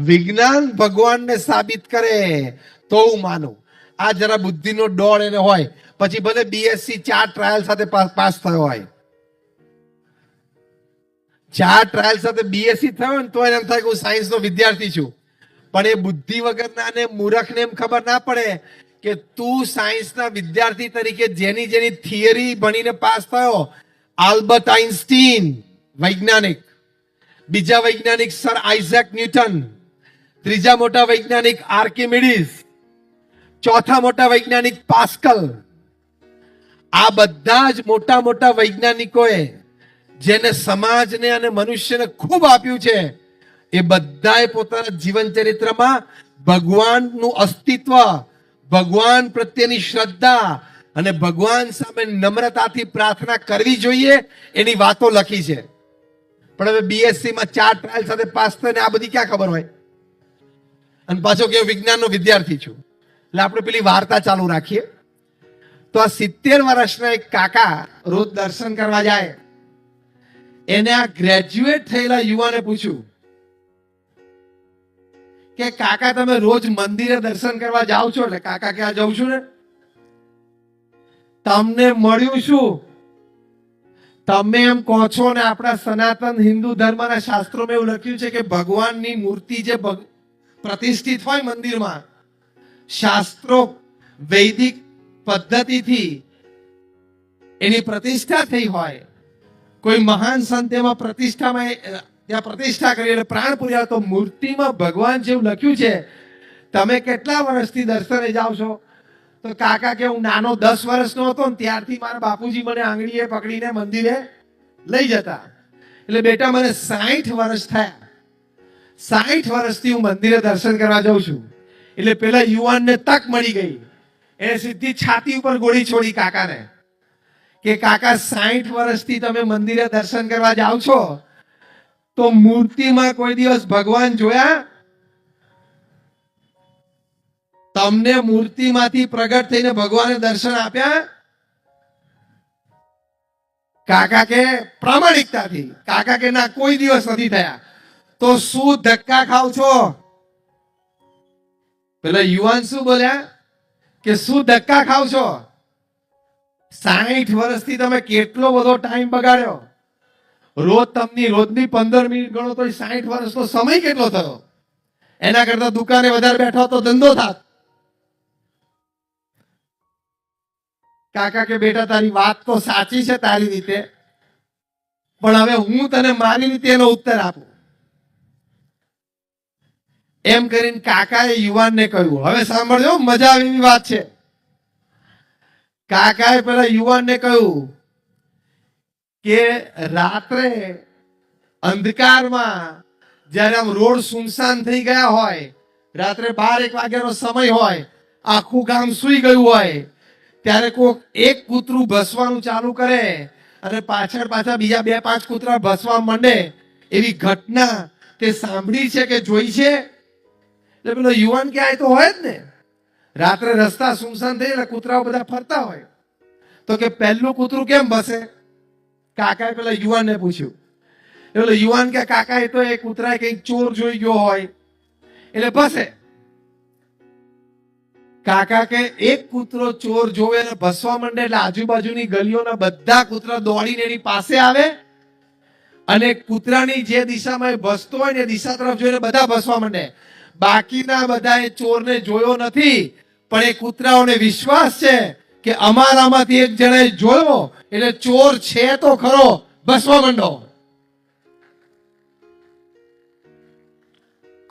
વિજ્ઞાન ભગવાનને સાબિત કરે તો હું માનું. આ જરા બુદ્ધિનો ડોળ એને હોય, પછી ભલે બીએસસી 4 ટ્રાયલ સાથે પાસ થયો હોય, 4 ટ્રાયલ સાથે બીએસસી થયો ને તો એને એમ થાય કે હું સાયન્સનો વિદ્યાર્થી છું. પણ એ બુદ્ધિ વગરના ને મૂર્ખને એમ ખબર ના પડે કે તું સાયન્સના વિદ્યાર્થી તરીકે જેની જેની થિયરી ભણીને પાસ થયો, આલ્બર્ટ આઇન્સ્ટીન વૈજ્ઞાનિક, બીજા વૈજ્ઞાનિક સર આઇઝેક ન્યૂટન, ત્રીજા મોટા વૈજ્ઞાનિક આર્કિમિડીઝ, ચોથા મોટા વૈજ્ઞાનિક પાસ્કલ. આ બધા જ મોટા મોટા વૈજ્ઞાનિકોએ જેને સમાજને અને મનુષ્યને ખૂબ આપ્યું છે, એ બધાએ પોતાના જીવન ચરિત્રમાં ભગવાનનું અસ્તિત્વ, ભગવાન પ્રત્યેની શ્રદ્ધા અને ભગવાન સામે નમ્રતાથી પ્રાર્થના કરવી જોઈએ એની વાતો લખી છે. પણ હવે બીએસસી માં 4 ટ્રાયલ સાથે પાસ થઈને આ બધી ક્યાં ખબર હોય, અને પાછો કે વિજ્ઞાનનો વિદ્યાર્થી છું. એટલે આપણે પેલી વાર્તા ચાલુ રાખીએ. તો આ 70 વર્ષના એક કાકા રોજ દર્શન કરવા જાય. એને આ ગ્રેજ્યુએટ થયેલા યુવાને પૂછ્યું કે કાકા તમે રોજ મંદિરે દર્શન કરવા જાઓ છો? એટલે કાકા ક્યાં જાઉં છું ને. તમને મળ્યું શું? તમે એમ કહો છો ને આપણા સનાતન હિન્દુ ધર્મના શાસ્ત્રોમાં એવું લખ્યું છે કે ભગવાનની મૂર્તિ જે પ્રતિષ્ઠિત હોય મંદિરમાં, શાસ્ત્રો વૈદિક પદ્ધતિથી એની પ્રતિષ્ઠા થઈ હોય, કોઈ મહાન સંત એમાં પ્રતિષ્ઠામાં ત્યાં પ્રતિષ્ઠા કરી એટલે પ્રાણ પૂર્યા, તો મૂર્તિમાં ભગવાન જેવું લખ્યું છે. તમે કેટલા વર્ષથી દર્શને જાઓ છો? તો કાકા કે હું નાનો 10 વર્ષનો હતો ને ત્યારથી મારા બાપુજી મને આંગળીએ પકડીને મંદિરે લઈ જતા. એટલે બેટા મને 60 વર્ષ થયા, 60 વર્ષથી હું મંદિરે દર્શન કરવા જાઉં છું. એટલે પેલા યુવાનને તક મળી ગઈ. એને સીધી છાતી ઉપર ગોળી છોડી કાકાને કે કાકા 60 વર્ષથી તમે મંદિરે દર્શન કરવા જાઓ છો, તો મૂર્તિમાં કોઈ દિવસ ભગવાન જોયા? તમને મૂર્તિમાંથી પ્રગટ થઈને ભગવાને દર્શન આપ્યા? કાકા કે પ્રામાણિકતાથી, કાકા કે ના કોઈ દિવસ નથી થયા. તો શું ધક્કા ખાવ છો? પેલા યુવાન શું બોલ્યા કે શું ધક્કા ખાવ છો? 60 વર્ષથી તમે કેટલો બધો ટાઈમ બગાડ્યો. રોજની 15 મિનિટ ગણો તો 60 વર્ષનો સમય કેટલો થયો? એના કરતા દુકાને વધારે બેઠો તો ધંધો થાત. કાકા કે બેટા તારી વાત તો સાચી છે તારી રીતે, પણ હવે હું તને મારી રીતે એનો ઉત્તર આપું. એમ કરીને કાકાએ યુવાનને કહ્યું, હવે સાંભળજો મજા આવે એવી વાત છે. કાકાએ પેલા યુવાનને કહ્યું કે રાત્રે અંધકારમાં જ્યારે આમ રોડ સુનસાન થઈ ગયા હોય, રાત્રે 12-1 વાગ્યાનો સમય હોય, આખું ગામ સૂઈ ગયું હોય, ત્યારે કોક એક કૂતરું ભસવાનું ચાલુ કરે અને પાછા બીજા 2-5 કૂતરા ભસવા માંડે, એવી ઘટના તે સાંભળી છે કે જોઈ છે? એટલે પેલો યુવાન કે આ તો હોય જ ને, રાત્રે રસ્તા સુનસાન થઈ એટલે કૂતરાઓ બધા ફરતા હોય. તો કે પહેલું કૂતરું કેમ ભસે? કાકાએ પેલા યુવાનને પૂછ્યું. એટલે યુવાન કે કાકા એ તો એ કૂતરાએ કંઈક ચોર જોઈ ગયો હોય એટલે ભસે. કાકા કે એક કૂતરો ચોર જોવે અને ભસવા માંડે એટલે આજુબાજુની ગલીઓના બધા કૂતરા દોડીને એની પાસે આવે અને કૂતરાની જે દિશામાં એ ભસતો હોય ને એ દિશા તરફ જોઈને બધા ભસવા માંડે. બાકીના બધા એ ચોરને જોયો નથી, પણ એ કૂતરાઓને વિશ્વાસ છે કે અમારામાંથી એક જણાએ જોયો એટલે ચોર છે તો ખરો, ભસવા માંડો.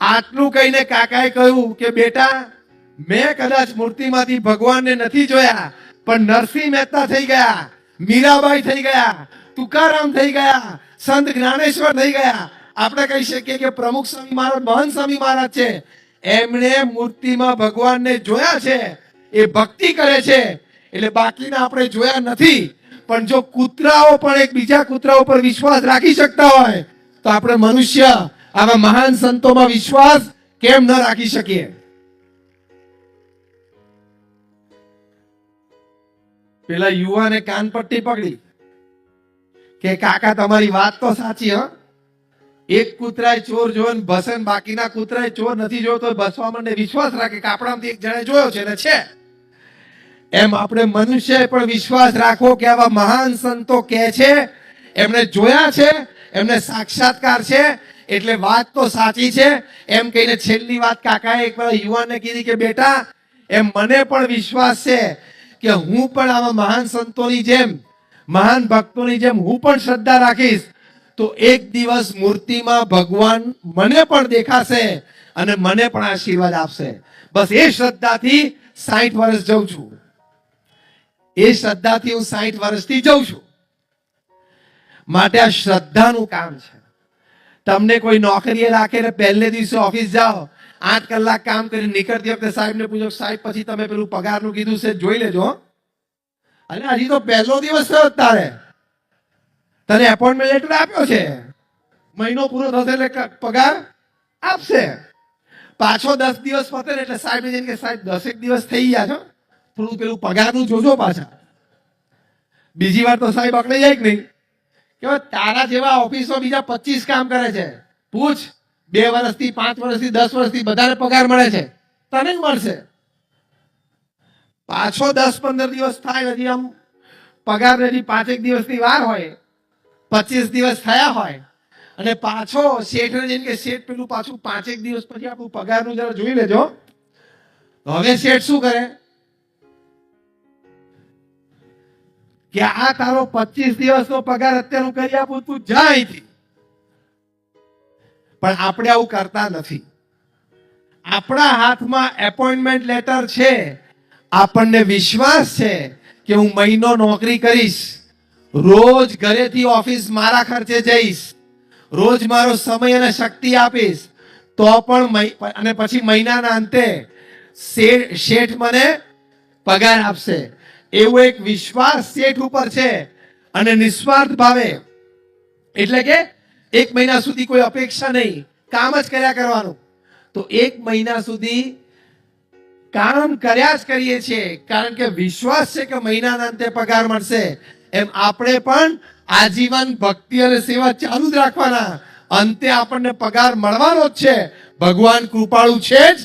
આટલું કહીને કાકાએ કહ્યું કે બેટા મેં કદાચ મૂર્તિમાંથી ભગવાનને નથી જોયા, પણ નરસિંહ મહેતા થઈ ગયા, મીરાબાઈ થઈ ગયા, તુકારામ થઈ ગયા, સંત જ્ઞાનેશ્વર થઈ ગયા. આપણે કહી શકીએ કે પ્રમુખ સ્વામી મહારાજ, મહંત સ્વામી મહારાજ છે, એમણે મૂર્તિમાં ભગવાનને જોયા છે, એ ભક્તિ કરે છે. એટલે બાકીના આપણે જોયા નથી, પણ જો કૂતરાઓ પણ એક બીજા કૂતરા ઉપર વિશ્વાસ રાખી શકતા હોય તો આપણે મનુષ્ય આવા મહાન સંતોમાં વિશ્વાસ કેમ ન રાખી શકીએ? પેલા યુવાને કાનપટ્ટી પકડી કે કાકા તમારી વાત તો સાચી, હ એક કૂતરાય ચોર જોયો ને ભસે ને બાકીના કૂતરાય ચોર નથી જોયો તો ભસવા માંડે, વિશ્વાસ રાખે કે આપણામાંથી એક જણે જોયો છે ને છે. એમ આપણે મનુષ્ય પણ વિશ્વાસ રાખવો કે આવા મહાન સંતો કહે છે, એમણે જોયા છે, એમને સાક્ષાત્કાર છે, એટલે વાત તો સાચી છે. એમ કહીને છેલ્લી વાત કાકાએ એકવાર યુવાનને કીધી કે બેટા, એમ મને પણ વિશ્વાસ છે કે હું પણ આવા મહાન સંતોની જેમ, મહાન ભક્તોની જેમ હું પણ શ્રદ્ધા રાખીશ તો એક દિવસ મૂર્તિમાં ભગવાન મને પણ દેખાશે અને મને પણ આશીર્વાદ આપશે. બસ એ શ્રદ્ધાથી 60 વર્ષ જઉં છું. એ શ્રદ્ધાથી હું 60 વર્ષથી જઉં છું. માટે આ શ્રદ્ધાનું કામ છે. તમને કોઈ નોકરીએ રાખે ને પહેલે દિવસે ઓફિસ જાઓ, 8 કલાક કામ કરીને નીકળતી વખતે સાહેબને પૂછો, સાહેબ પછી તમે પેલું પગારનું કીધું છે જોઈ લેજો. અને હજી તો પહેલો દિવસ થયો તારે, તને એપોઇન્ટમેન્ટ લેટર આપ્યો છે, મહિનો પૂરો થશે એટલે પગાર આપશે. પાછો 10 દિવસ પતે એટલે સાહેબ જઈને કે સાહેબ 10 દિવસ થઈ ગયા છો, થોડું પેલું પગારનું જોજો પાછા. બીજી વાર તો સાહેબ અકળાઈ જાય કે નહીં કે તારા જેવા ઓફિસમાં બીજા 25 કામ કરે છે, પૂછ 2 વર્ષથી 5 વર્ષથી 10 વર્ષથી બધાને પગાર મળે છે, તને મળશે. પાછો 10-15 દિવસ થાય, હજી આમ પગાર હજી 5 દિવસની વાર હોય, 25 દિવસ થયા હોય અને પાછો શેઠને જઈને કે શેઠ પેલું પાછું 5 દિવસ પછી આપણું પગારનું જરા જોઈ લેજો. હવે શેઠ શું કરે કે આ તારો 25 દિવસનો પગાર અત્યારનું કરી આપું, તું જા અહીંથી. પણ આપણે આવું કરતા નથી. આપણા હાથમાં એપોઇન્ટમેન્ટ લેટર છે, આપણને વિશ્વાસ છે કે હું મહિનો નોકરી કરીશ, રોજ ઘરેથી ઓફિસ મારા ખર્ચે જઈશ, રોજ મારો સમય અને શક્તિ આપીશ, તો પણ અને પછી મહિનાના અંતે શેઠ મને પગાર આપશે. એવો એક વિશ્વાસ શેઠ ઉપર છે અને નિસ્વાર્થ ભાવે, એટલે કે 1 મહિના સુધી કોઈ અપેક્ષા નહીં, કામ જ કર્યા કરવાનું. તો 1 મહિના સુધી કામ કર્યા જ કરીએ છીએ કારણ કે વિશ્વાસ છે કે મહિનાના અંતે પગાર મળશે. એમ આપણે પણ આજીવન ભક્તિ અને સેવા ચાલુ જ રાખવાના. અંતે આપણને પગાર મળવાનો જ છે. ભગવાન કૃપાળુ છે જ,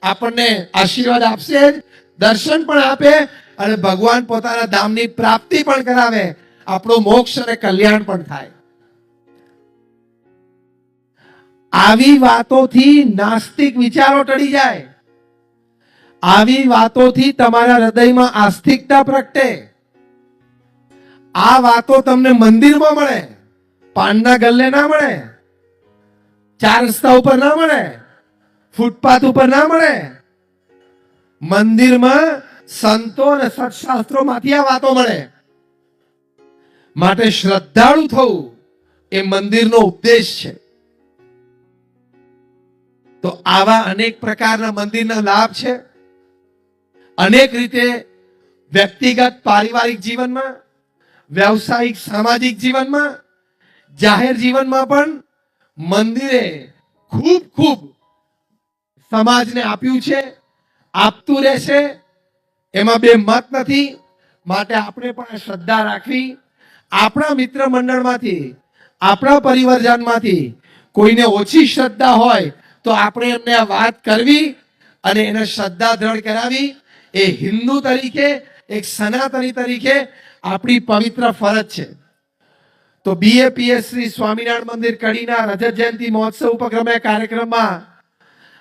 આપણને આશીર્વાદ આપશે જ, દર્શન પણ આપે અને ભગવાન પોતાના ધામની પ્રાપ્તિ પણ કરાવે, આપણો મોક્ષ અને કલ્યાણ પણ થાય. આવી વાતોથી નાસ્તિક વિચારો ટળી જાય. આવી વાતોથી તમારા હૃદયમાં આસ્તિકતા પ્રગટે. આ વાતો તમને મંદિરમાં મળે, પાનના ગલ્લે ના મળે, 4 રસ્તા ઉપર ના મળે, ફૂટપાથ ઉપર ના મળે. મંદિરમાં સંતો અને સત્શાસ્ત્રોમાંથી આ વાતો મળે. માટે શ્રદ્ધાળુ થવું એ મંદિરનો ઉપદેશ છે. તો આવા અનેક પ્રકારના મંદિરના લાભ છે. અનેક રીતે વ્યક્તિગત પારિવારિક જીવનમાં, વ્યવસાયિક સામાજિક જીવનમાં, જાહેર જીવનમાં પણ મંદિરે ખૂબ ખૂબ સમાજને આપ્યું છે, આપતું રહેશે. એમાં બે મત નથી. માટે આપણે પણ શ્રદ્ધા રાખવી. આપણા મિત્ર મંડળમાંથી, આપણા પરિવારજનમાંથી કોઈને ઓછી શ્રદ્ધા હોય તો આપણે એમને આ વાત કરવી અને એને શ્રદ્ધા દ્રઢ કરાવી. એ હિન્દુ તરીકે, એક સનાતની તરીકે આપણી પવિત્ર ફરજ છે. તો BAPS શ્રી સ્વામિનારાયણ મંદિર કડીના રજત જયંતિ મહોત્સવ ઉપક્રમે કાર્યક્રમમાં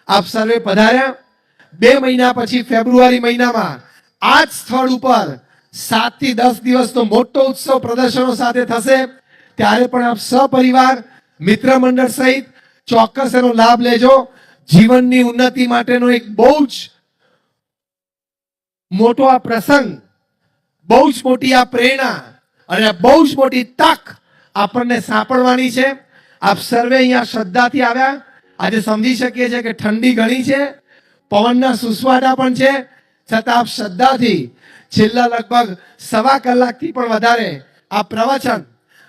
આપ સર્વે પધાર્યા. 2 મહિના પછી ફેબ્રુઆરી મહિનામાં આ જ સ્થળ ઉપર 7 થી 10 દિવસનો મોટો ઉત્સવ પ્રદર્શનો સાથે થશે. ત્યારે પણ આપ સપરિવાર મિત્ર મંડળ સહિત ચોક્કસ એનો લાભ લેજો. જીવનની ઉન્નતિ માટેનો એક બહુ જ મોટો આ પ્રસંગ, બહુ જ મોટી આ પ્રેરણા અને બહુ જ મોટી તક આપણને સાંપડવાની છે. આપ સર્વે અહીંયા શ્રદ્ધાથી આવ્યા. આજે સમજી શકીએ છીએ કે ઠંડી ઘણી છે, પવનના સુસવાટા પણ છે, છતાં આપ શ્રદ્ધાથી છેલ્લા લગભગ 1.25 કલાકથી પણ વધારે આ પ્રવચન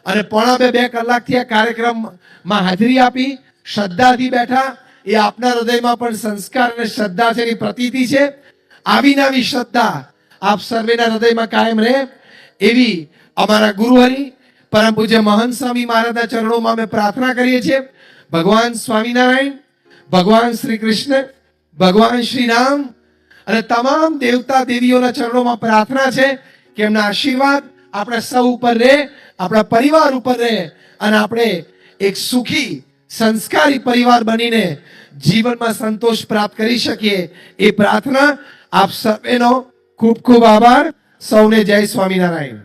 અને 1.5-2 કલાકથી આ કાર્યક્રમમાં હાજરી આપી, શ્રદ્ધાથી બેઠા. એ આપના હૃદયમાં પણ સંસ્કાર અને શ્રદ્ધા છે એની પ્રતીતિ છે. આવી નવી શ્રદ્ધા આપ સર્વેના હૃદયમાં કાયમ રહે એવી અમારા ગુરુહરિ પરમ પૂજ્ય મહંત સ્વામી મહારાજના ચરણોમાં અમે પ્રાર્થના કરીએ છીએ. ભગવાન સ્વામિનારાયણ, ભગવાન શ્રી કૃષ્ણ, ભગવાન શ્રી રામ અને તમામ દેવતા દેવીઓના ચરણોમાં પ્રાર્થના છે કે એમના આશીર્વાદ આપણા સૌ ઉપર રહે, આપણા પરિવાર ઉપર રહે અને આપણે એક સુખી સંસ્કારી પરિવાર બનીને જીવનમાં સંતોષ પ્રાપ્ત કરી શકીએ એ પ્રાર્થના. આપ સર્વેનો ખૂબ ખૂબ આભાર. સૌને જય સ્વામિનારાયણ.